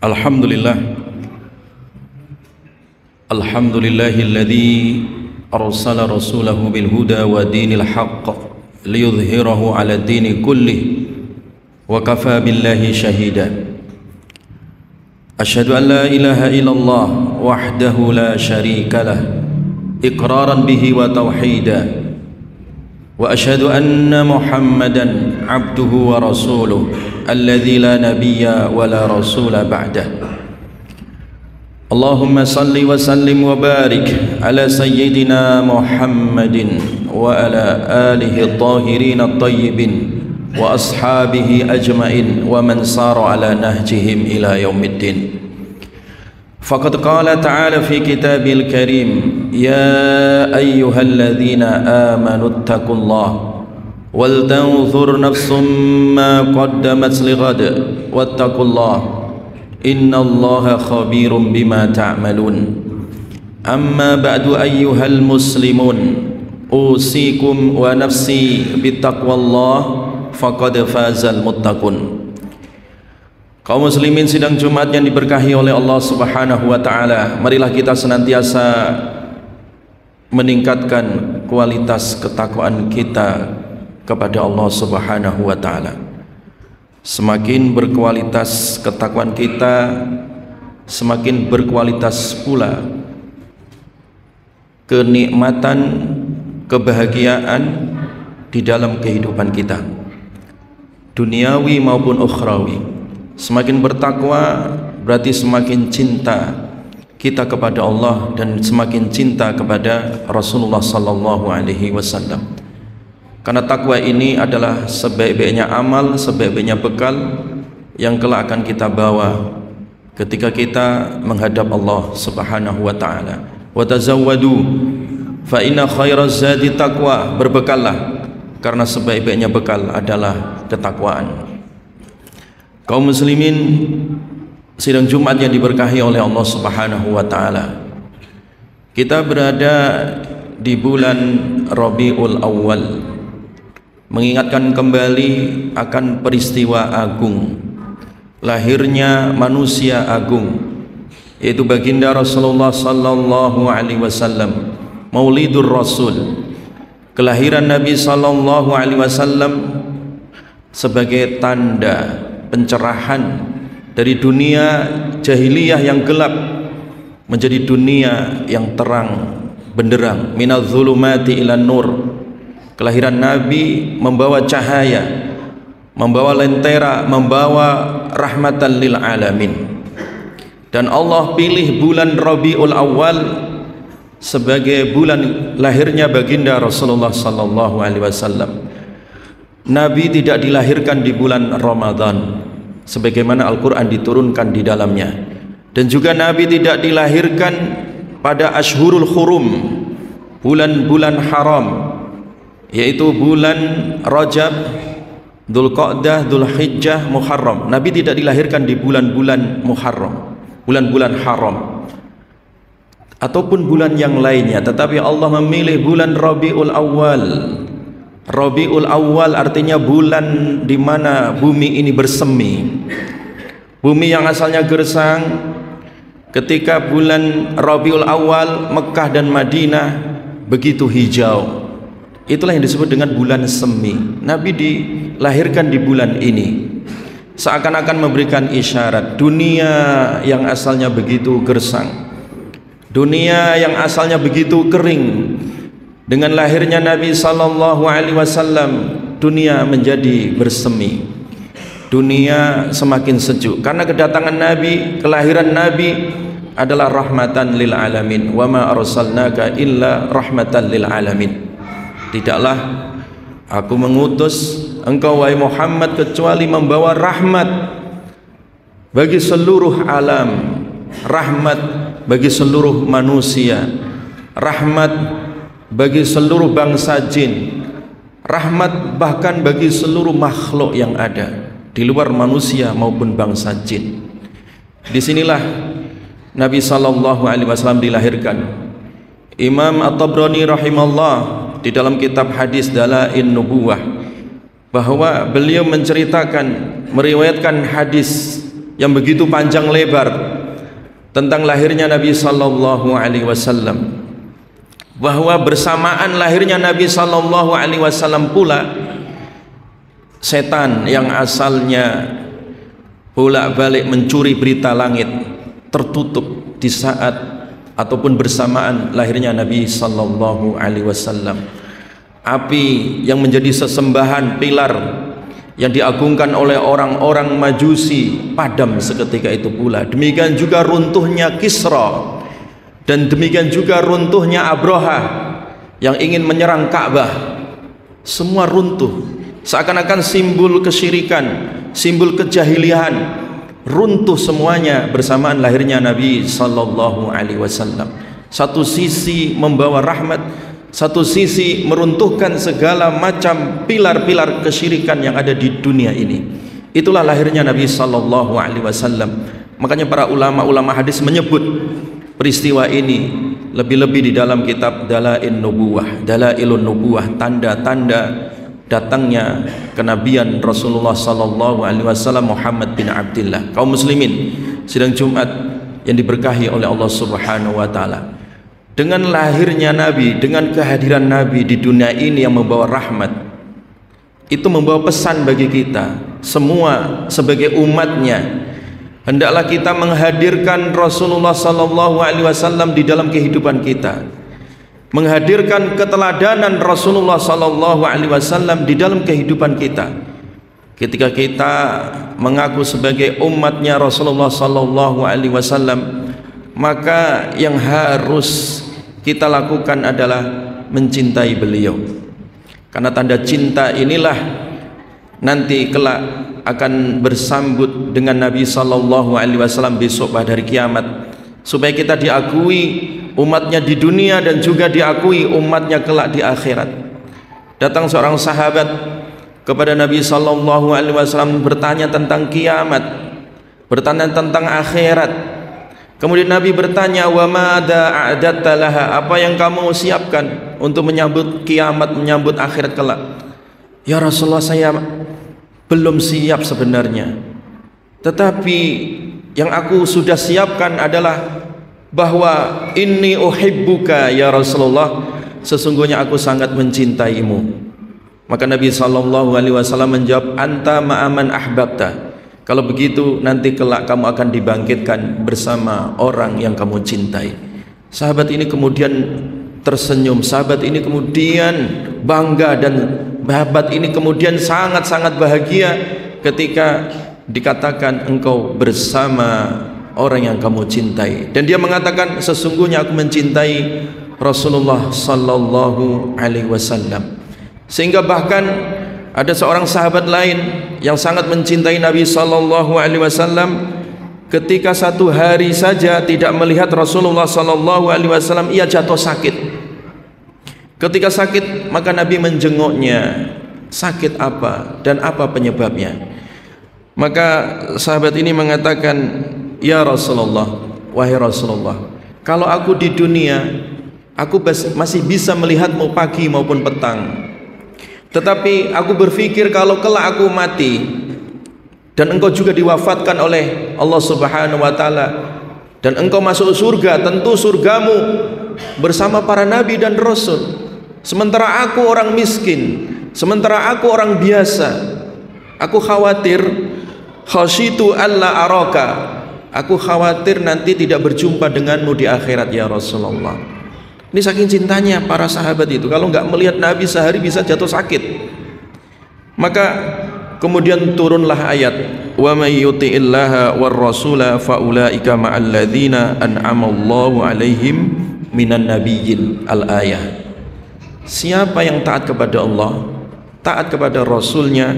Alhamdulillah, alhamdulillahilladzi arsala rasulahu bil huda wa dinil haqq liyudhhirahu 'ala dini kullih wa kafa billahi shahida. Asyhadu an la ilaha illallah wahdahu la syarika lah iqraran bihi wa tauhida, wa asyhadu anna Muhammadan abduhu wa rasuluh alladzi la nabiyya wa la rasula ba'dah. Allahumma salli wa sallim wa barik ala sayyidina Muhammadin wa ala alihi at-tahirin at-tayyibin wa ashabihi ajmain wa man sara ala nahjihim ila yaumiddin. Faqad qala ta'ala fi kitabil karim, ya ayyuhalladzina amanu ittaqullaha wal tanzur nafsum ma qaddamat lighad wattaqullaha innallaha khabirum bima ta'malun. Amma ba'du ayyuhal muslimun, usikum wa nafsi bittaqwallah faqad fazal muttaqun. Kaum muslimin sidang Jumat yang diberkahi oleh Allah Subhanahu wa taala, marilah kita senantiasa meningkatkan kualitas ketakwaan kita kepada Allah Subhanahu wa taala. Semakin berkualitas ketakwaan kita, semakin berkualitas pula kenikmatan, kebahagiaan di dalam kehidupan kita, duniawi maupun ukhrawi. Semakin bertakwa berarti semakin cinta kita kepada Allah dan semakin cinta kepada Rasulullah sallallahu alaihi wasallam. Karena takwa ini adalah sebaik-baiknya amal, sebaik-baiknya bekal yang kelak akan kita bawa ketika kita menghadap Allah Subhanahu wa taala. Wa tazawwadu fa inna khairaz zadi taqwa, berbekallah karena sebaik-baiknya bekal adalah ketakwaan. Kaum muslimin sidang Jumat yang diberkahi oleh Allah Subhanahu wa taala, kita berada di bulan Rabiul Awal, mengingatkan kembali akan peristiwa agung lahirnya manusia agung, yaitu baginda Rasulullah sallallahu alaihi wasallam, Maulidur Rasul, kelahiran Nabi sallallahu alaihi wasallam sebagai tanda pencerahan dari dunia jahiliyah yang gelap menjadi dunia yang terang benderang, minadz zulumati ilan nur. Kelahiran Nabi membawa cahaya, membawa lentera, membawa rahmatan lil alamin. Dan Allah pilih bulan Rabiul Awal sebagai bulan lahirnya baginda Rasulullah sallallahu alaihi wasallam. Nabi tidak dilahirkan di bulan Ramadan sebagaimana Al-Quran diturunkan di dalamnya, dan juga Nabi tidak dilahirkan pada Ashhurul Hurum, bulan-bulan haram, yaitu bulan Rajab, Dzulqa'dah, Dzulhijjah, Muharram. Nabi tidak dilahirkan di bulan-bulan Muharram, bulan-bulan haram ataupun bulan yang lainnya, tetapi Allah memilih bulan Rabiul Awal. Rabiul Awal artinya bulan di mana bumi ini bersemi. Bumi yang asalnya gersang, ketika bulan Rabiul Awal Mekah dan Madinah begitu hijau. Itulah yang disebut dengan bulan semi. Nabi dilahirkan di bulan ini, seakan-akan memberikan isyarat dunia yang asalnya begitu gersang, dunia yang asalnya begitu kering, dengan lahirnya Nabi sallallahu alaihi wasallam dunia menjadi bersemi, dunia semakin sejuk karena kedatangan Nabi. Kelahiran Nabi adalah rahmatan lil alamin, wa ma arsalnaka illa rahmatan lil alamin. Tidaklah aku mengutus engkau wahai Muhammad kecuali membawa rahmat bagi seluruh alam, rahmat bagi seluruh manusia, rahmat bagi seluruh bangsa jin, rahmat bahkan bagi seluruh makhluk yang ada di luar manusia maupun bangsa jin. Disinilah Nabi sallallahu alaihi wasallam dilahirkan. Imam At-Tabrani rahimahullah di dalam kitab hadis Dalail Nubuwah bahwa beliau menceritakan, meriwayatkan hadis yang begitu panjang lebar tentang lahirnya Nabi sallallahu alaihi wasallam, bahwa bersamaan lahirnya Nabi sallallahu alaihi wasallam pula setan yang asalnya bolak-balik mencuri berita langit tertutup di saat ataupun bersamaan lahirnya Nabi sallallahu alaihi wasallam. Api yang menjadi sesembahan pilar yang diagungkan oleh orang-orang Majusi padam seketika itu pula. Demikian juga runtuhnya Kisra, dan demikian juga runtuhnya Abraha yang ingin menyerang Ka'bah. Semua runtuh, seakan-akan simbol kesyirikan, simbol kejahilian runtuh semuanya bersamaan lahirnya Nabi sallallahu alaihi wasallam. Satu sisi membawa rahmat, satu sisi meruntuhkan segala macam pilar-pilar kesyirikan yang ada di dunia ini. Itulah lahirnya Nabi sallallahu alaihi wasallam. Makanya para ulama-ulama hadis menyebut peristiwa ini lebih-lebih di dalam kitab Dalailun Nubuwah, tanda-tanda datangnya kenabian Rasulullah sallallahu alaihi wasallam Muhammad bin Abdullah. Kaum muslimin sidang Jumat yang diberkahi oleh Allah Subhanahu wa taala, dengan lahirnya Nabi, dengan kehadiran Nabi di dunia ini yang membawa rahmat, itu membawa pesan bagi kita semua sebagai umatnya. Hendaklah kita menghadirkan Rasulullah sallallahu alaihi wasallam di dalam kehidupan kita, menghadirkan keteladanan Rasulullah sallallahu alaihi wasallam di dalam kehidupan kita. Ketika kita mengaku sebagai umatnya Rasulullah sallallahu alaihi wasallam, maka yang harus kita lakukan adalah mencintai beliau, karena tanda cinta inilah nanti kelak akan bersambut dengan Nabi sallallahu alaihi wasallam besok pada hari kiamat, supaya kita diakui umatnya di dunia dan juga diakui umatnya kelak di akhirat. Datang seorang sahabat kepada Nabi sallallahu alaihi wasallam bertanya tentang kiamat, bertanya tentang akhirat. Kemudian Nabi bertanya, wa madza a'datta laha, apa yang kamu siapkan untuk menyambut kiamat, menyambut akhirat kelak? Ya Rasulullah, saya belum siap sebenarnya, tetapi yang aku sudah siapkan adalah bahwa inni uhibbuka ya Rasulullah, sesungguhnya aku sangat mencintaimu. Maka Nabi sallallahu alaihi wasallam menjawab, anta ma'aman ahbabta, kalau begitu nanti kelak kamu akan dibangkitkan bersama orang yang kamu cintai. Sahabat ini kemudian tersenyum, sahabat ini kemudian bangga, dan sahabat ini kemudian sangat-sangat bahagia ketika dikatakan engkau bersama orang yang kamu cintai. Dan dia mengatakan, sesungguhnya aku mencintai Rasulullah sallallahu alaihi wasallam. Sehingga bahkan ada seorang sahabat lain yang sangat mencintai Nabi sallallahu alaihi wasallam, ketika satu hari saja tidak melihat Rasulullah sallallahu alaihi wasallam, ia jatuh sakit. Ketika sakit, maka Nabi menjenguknya. Sakit apa dan apa penyebabnya? Maka sahabat ini mengatakan, ya Rasulullah, wahai Rasulullah, kalau aku di dunia, aku masih bisa melihatmu pagi maupun petang. Tetapi aku berpikir kalau kelak aku mati dan engkau juga diwafatkan oleh Allah Subhanahu wa taala dan engkau masuk surga, tentu surgamu bersama para nabi dan rasul. Sementara aku orang miskin, sementara aku orang biasa. Aku khawatir, khasyitu alla araka, aku khawatir nanti tidak berjumpa denganmu di akhirat ya Rasulullah. Ini saking cintanya para sahabat itu, kalau nggak melihat Nabi sehari bisa jatuh sakit. Maka kemudian turunlah ayat, wa may yuti'illaha war rasula faulaika ma'al ladzina an'ama Allahu 'alaihim minan nabiyyin, al-ayah. Siapa yang taat kepada Allah, taat kepada Rasulnya,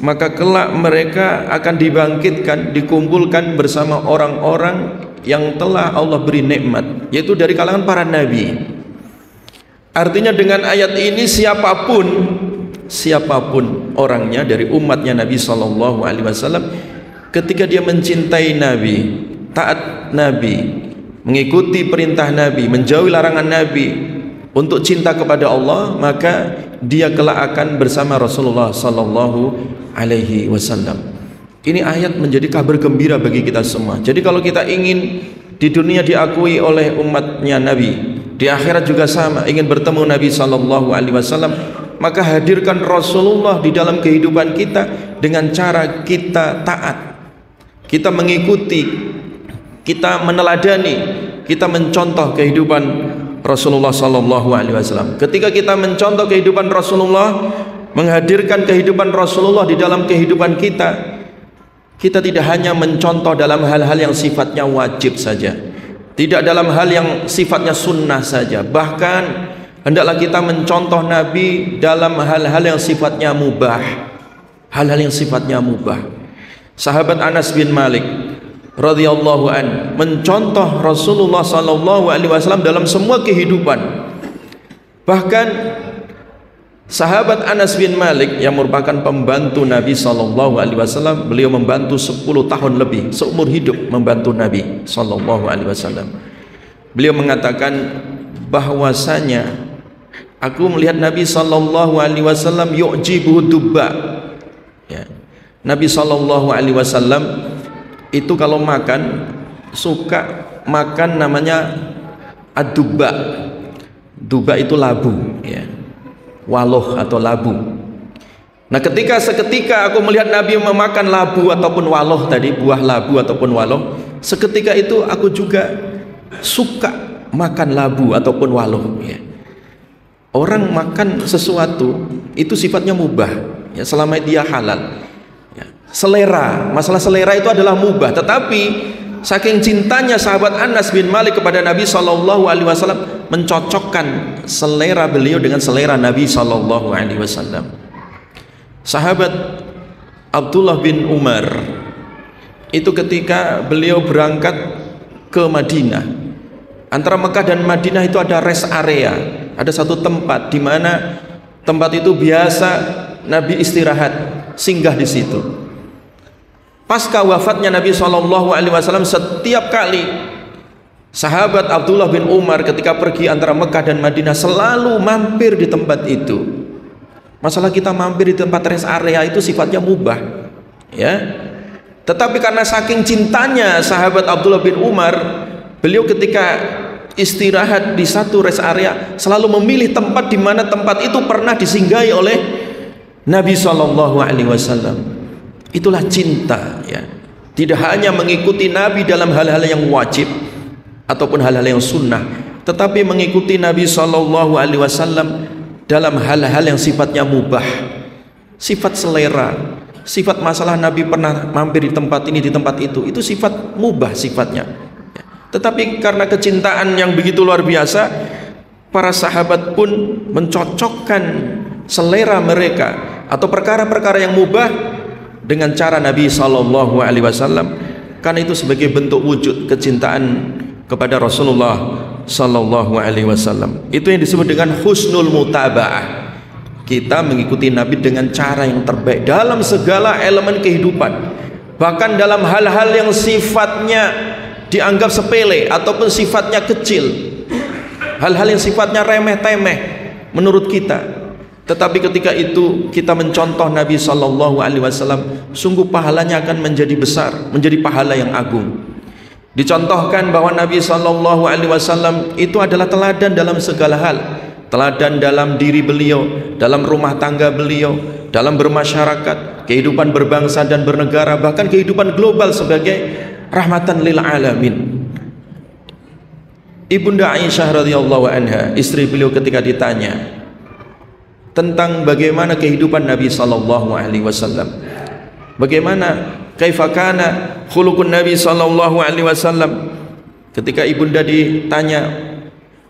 maka kelak mereka akan dibangkitkan, dikumpulkan bersama orang-orang yang telah Allah beri nikmat, yaitu dari kalangan para nabi. Artinya dengan ayat ini siapapun orangnya dari umatnya Nabi sallallahu alaihi wasallam, ketika dia mencintai Nabi, taat Nabi, mengikuti perintah Nabi, menjauhi larangan Nabi, untuk cinta kepada Allah, maka dia kelak akan bersama Rasulullah sallallahu alaihi wasallam. Ini ayat menjadi kabar gembira bagi kita semua. Jadi kalau kita ingin di dunia diakui oleh umatnya Nabi, di akhirat juga sama, ingin bertemu Nabi sallallahu alaihi wasallam, maka hadirkan Rasulullah di dalam kehidupan kita dengan cara kita taat, kita mengikuti, kita meneladani, kita mencontoh kehidupan Rasulullah sallallahu alaihi wasallam. Ketika kita mencontoh kehidupan Rasulullah, menghadirkan kehidupan Rasulullah di dalam kehidupan kita, kita tidak hanya mencontoh dalam hal-hal yang sifatnya wajib saja, tidak dalam hal yang sifatnya sunnah saja, bahkan hendaklah kita mencontoh Nabi dalam hal-hal yang sifatnya mubah, hal-hal yang sifatnya mubah. Sahabat Anas bin Malik radhiyallahu an mencontoh Rasulullah sallallahu alaihi wasallam dalam semua kehidupan. Bahkan sahabat Anas bin Malik yang merupakan pembantu Nabi sallallahu alaihi wasallam, beliau membantu 10 tahun lebih, seumur hidup membantu Nabi sallallahu alaihi wasallam. Beliau mengatakan bahwasanya aku melihat Nabi sallallahu alaihi wasallam yu'jibu dubba. Ya. Nabi sallallahu alaihi wasallam itu kalau makan suka makan namanya ad-dubba. Dubba itu labu, ya. Waloh atau labu. Nah, seketika aku melihat Nabi memakan labu ataupun waloh tadi, buah labu ataupun waloh, seketika itu aku juga suka makan labu ataupun waloh, ya. Orang makan sesuatu itu sifatnya mubah, ya, selama dia halal. Ya. Selera, masalah selera itu adalah mubah. Tetapi saking cintanya sahabat Anas bin Malik kepada Nabi sallallahu alaihi wasallam, mencocokkan selera beliau dengan selera Nabi sallallahu alaihi wasallam. Sahabat Abdullah bin Umar itu ketika beliau berangkat ke Madinah, antara Mekah dan Madinah itu ada rest area, ada satu tempat di mana tempat itu biasa Nabi istirahat, singgah di situ. Pasca wafatnya Nabi SAW, setiap kali sahabat Abdullah bin Umar ketika pergi antara Mekah dan Madinah selalu mampir di tempat itu. Masalah kita mampir di tempat rest area itu sifatnya mubah, ya. Tetapi karena saking cintanya sahabat Abdullah bin Umar, beliau ketika istirahat di satu rest area selalu memilih tempat di mana tempat itu pernah disinggahi oleh Nabi SAW. Itulah cinta, ya. Tidak hanya mengikuti Nabi dalam hal-hal yang wajib ataupun hal-hal yang sunnah, tetapi mengikuti Nabi SAW dalam hal-hal yang sifatnya mubah, sifat selera, sifat masalah Nabi pernah mampir di tempat ini, di tempat itu sifat mubah sifatnya. Tetapi karena kecintaan yang begitu luar biasa, para sahabat pun mencocokkan selera mereka atau perkara-perkara yang mubah dengan cara Nabi SAW, karena itu sebagai bentuk wujud kecintaan kepada Rasulullah SAW. Itu yang disebut dengan husnul mutaba'ah. Kita mengikuti Nabi dengan cara yang terbaik dalam segala elemen kehidupan, bahkan dalam hal-hal yang sifatnya dianggap sepele ataupun sifatnya kecil, hal-hal yang sifatnya remeh-temeh menurut kita. Tetapi ketika itu kita mencontoh Nabi SAW, sungguh pahalanya akan menjadi besar, menjadi pahala yang agung. Dicontohkan bahwa Nabi SAW itu adalah teladan dalam segala hal, teladan dalam diri beliau, dalam rumah tangga beliau, dalam bermasyarakat, kehidupan berbangsa dan bernegara, bahkan kehidupan global sebagai rahmatan lil alamin. Ibunda Aisyah radhiyallahu anha, istri beliau, ketika ditanya tentang bagaimana kehidupan Nabi sallallahu alaihi wasallam, bagaimana kaifa kana khuluqun Nabi sallallahu alaihi wasallam, ketika ibunda ditanya,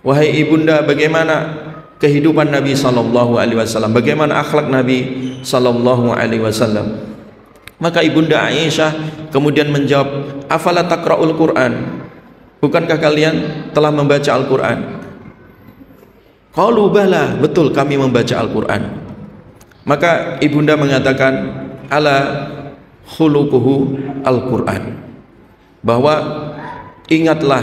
wahai ibunda, bagaimana kehidupan Nabi sallallahu alaihi wasallam, bagaimana akhlak Nabi sallallahu alaihi wasallam, maka ibunda Aisyah kemudian menjawab, afala taqra'ul Qur'an, bukankah kalian telah membaca Al-Qur'an? Qalu bala, betul kami membaca Al-Quran. Maka ibunda mengatakan, ala khuluquhu Al-Quran, bahwa ingatlah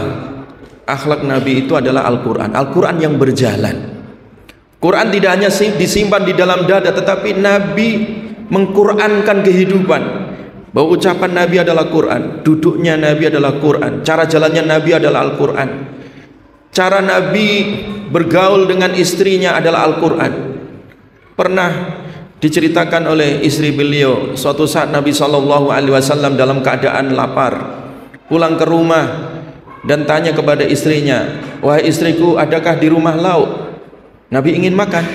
akhlak Nabi itu adalah Al-Quran, Al-Quran yang berjalan. Quran tidak hanya disimpan di dalam dada, tetapi Nabi mengqurankan kehidupan. Bahwa ucapan Nabi adalah Quran, duduknya Nabi adalah Quran, cara jalannya Nabi adalah Al-Quran, cara Nabi bergaul dengan istrinya adalah Al-Quran. Pernah diceritakan oleh istri beliau, suatu saat Nabi SAW dalam keadaan lapar, pulang ke rumah dan tanya kepada istrinya, "Wahai istriku, adakah di rumah lauk?" Nabi ingin makan.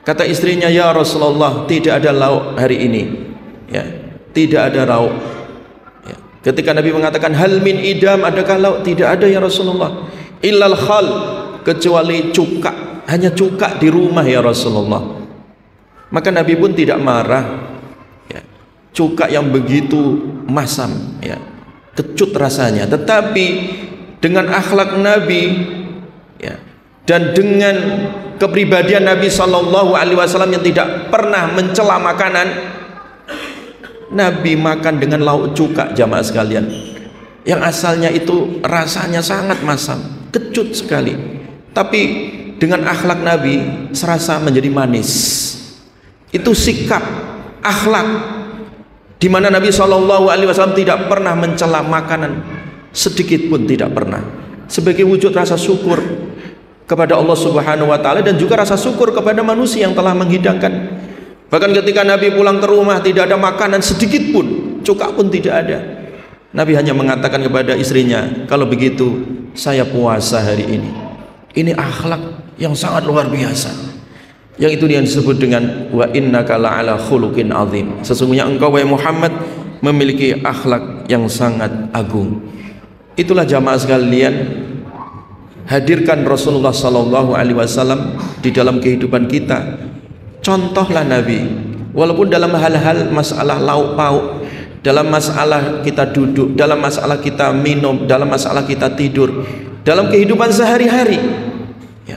Kata istrinya, "Ya Rasulullah, tidak ada lauk hari ini." Ya, tidak ada lauk. Ya. Ketika Nabi mengatakan, "Hal min idam, adakah lauk?" Tidak ada ya Rasulullah. Illal khal, kecuali cuka, hanya cuka di rumah ya Rasulullah. Maka Nabi pun tidak marah. Ya. Cuka yang begitu masam, ya, kecut rasanya, tetapi dengan akhlak Nabi, ya, dan dengan kepribadian Nabi SAW yang tidak pernah mencela makanan, Nabi makan dengan lauk cuka, jamaah sekalian, yang asalnya itu rasanya sangat masam, kecut sekali, tapi dengan akhlak Nabi serasa menjadi manis. Itu sikap, akhlak, di mana Nabi SAW tidak pernah mencela makanan sedikit pun, tidak pernah, sebagai wujud rasa syukur kepada Allah Subhanahu wa taala dan juga rasa syukur kepada manusia yang telah menghidangkan. Bahkan ketika Nabi pulang ke rumah tidak ada makanan sedikit pun, cuka pun tidak ada. Nabi hanya mengatakan kepada istrinya, "Kalau begitu saya puasa hari ini." Ini akhlak yang sangat luar biasa. Yang itu yang disebut dengan wa innaka la'ala khuluqin azim. Sesungguhnya engkau wahai Muhammad memiliki akhlak yang sangat agung. Itulah jamaah sekalian, hadirkan Rasulullah SAW di dalam kehidupan kita. Contohlah Nabi, walaupun dalam hal-hal masalah lauk pauk, dalam masalah kita duduk, dalam masalah kita minum, dalam masalah kita tidur, dalam kehidupan sehari-hari, ya.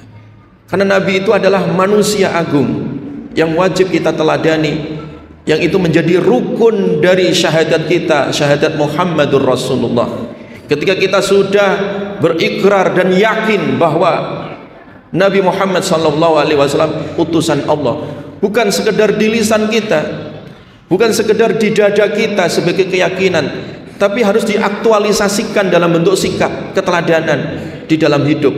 Karena Nabi itu adalah manusia agung yang wajib kita teladani, yang itu menjadi rukun dari syahadat kita, syahadat Muhammadur Rasulullah. Ketika kita sudah berikrar dan yakin bahwa Nabi Muhammad SAW utusan Allah, bukan sekedar di lisan kita, bukan sekedar di dada kita sebagai keyakinan, tapi harus diaktualisasikan dalam bentuk sikap, keteladanan di dalam hidup.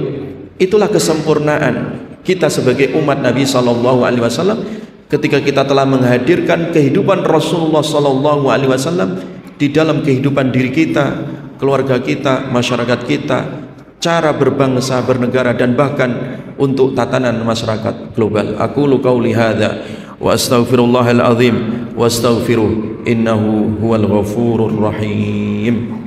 Itulah kesempurnaan kita sebagai umat Nabi SAW ketika kita telah menghadirkan kehidupan Rasulullah SAW di dalam kehidupan diri kita, keluarga kita, masyarakat kita, cara berbangsa, bernegara, dan bahkan untuk tatanan masyarakat global. Aqulu qauli hadza wa astaghfirullahal azim wa astaghfiruh innahu huwal ghafurur rahim.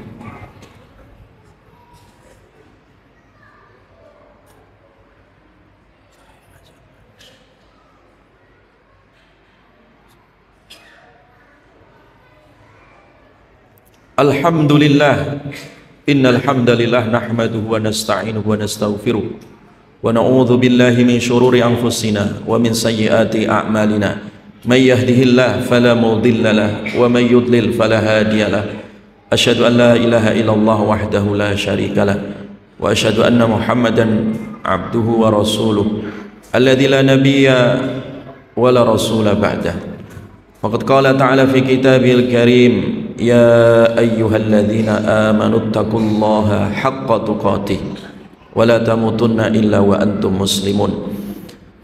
Alhamdulillah, innal hamdalillah nahmaduhu wa nasta'inuhu wa nastaghfiruh wa na'udzu billahi min shururi anfusina wa min sayyiati a'malina. May yahdihillahu fala mudilla lahu wa may yudlil fala hadiya lahu. Asyhadu an la ilaha illallah wahdahu la syarika lahu wa asyhadu anna Muhammadan abduhu wa rasuluh alladzi la nabiyya wa la rasula ba'dah. Faqad qala ta'ala fi kitabihil karim, ya ayyuhalladzina amanu taqullaha haqqa tuqatih wa la tamutunna illa wa antum muslimun.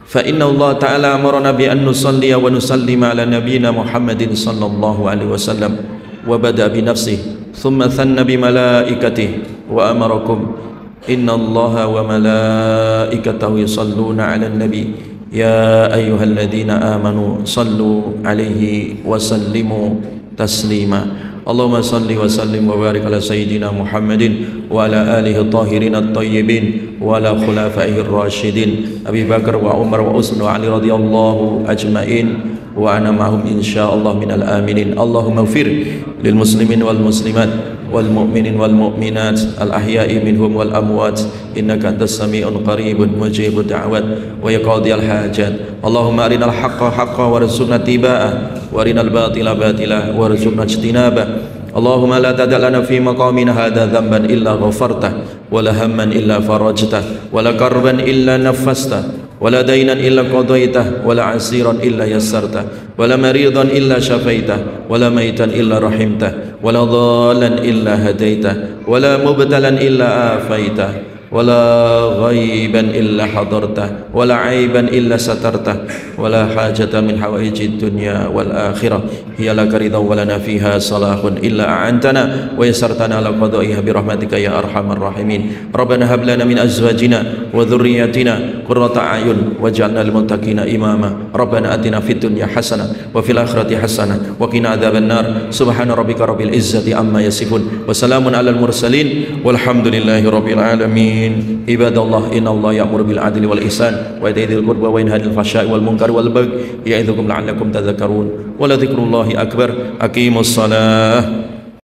Fa inna Allah ta'ala amarna bi an nusalliya wa nusallima ala nabiyyina Muhammadin sallallahu alaihi wasallam wa bada bi nafsihi thumma thanna bi malaikatihi wa amarakum inna Allaha wa malaikatahu yusalluna ala nabi ya ayyuhalladzina amanu sallu alaihi wa sallimu taslima. Allahumma salli wa sallim wa barik ala sayyidina Muhammadin wa ala alihi tahirin at-tayyibin wa ala khulafaihi ar-rasyidin Abi Bakar wa Umar wa Utsman wa Ali radhiyallahu ajmain wa ana ma'hum insyaallah minal aminin. Allahumma ighfir lil muslimin wal muslimat wal mu'minin wal mu'minat al ahya'i minhum wal amwat innaka antas sami'un qaribun mujibud da'wat wa yaqdiyal hajat. Allahumma arinal haqqa haqqan warzuqna tiba'ah wa arinal batila batila warzuqna ijtinabah. Allahumma la tada' lana fi maqamina hadha dhanban illa ghafartah wa la hamman illa farajtah wa la karban illa nafastah ولا دينا إلا قضيته ولا عسيرا إلا يسرته ولا مريضا إلا شفيته ولا ميتا إلا رحمته ولا ضالا إلا هديته ولا مبتلا إلا آفيته ولا غيبا إلا حضرته ولا عيبا إلا سترته ولا حاجة من حوائج الدنيا والآخرة هي لك رضا ولنا فيها صلاح إلا أعنتنا ويسرتنا على قضائها برحمتك يا أرحم الراحمين ربنا هب لنا من أزواجنا وذرياتنا قرة أعين واجعلنا للمتقين إماما ربنا آتنا في الدنيا حسنة وفي الآخرة حسنة وقنا عذاب النار سبحان ربك رب العزة عما يصفون وسلام على المرسلين والحمد لله رب العالمين عباد الله إن الله يأمر بالعدل والإحسان وإيتاء ذي القربى وينهى عن الفحشاء والمنكر والبغي يعظكم لعلكم تذكرون ولذكر الله أكبر أقيموا الصلاة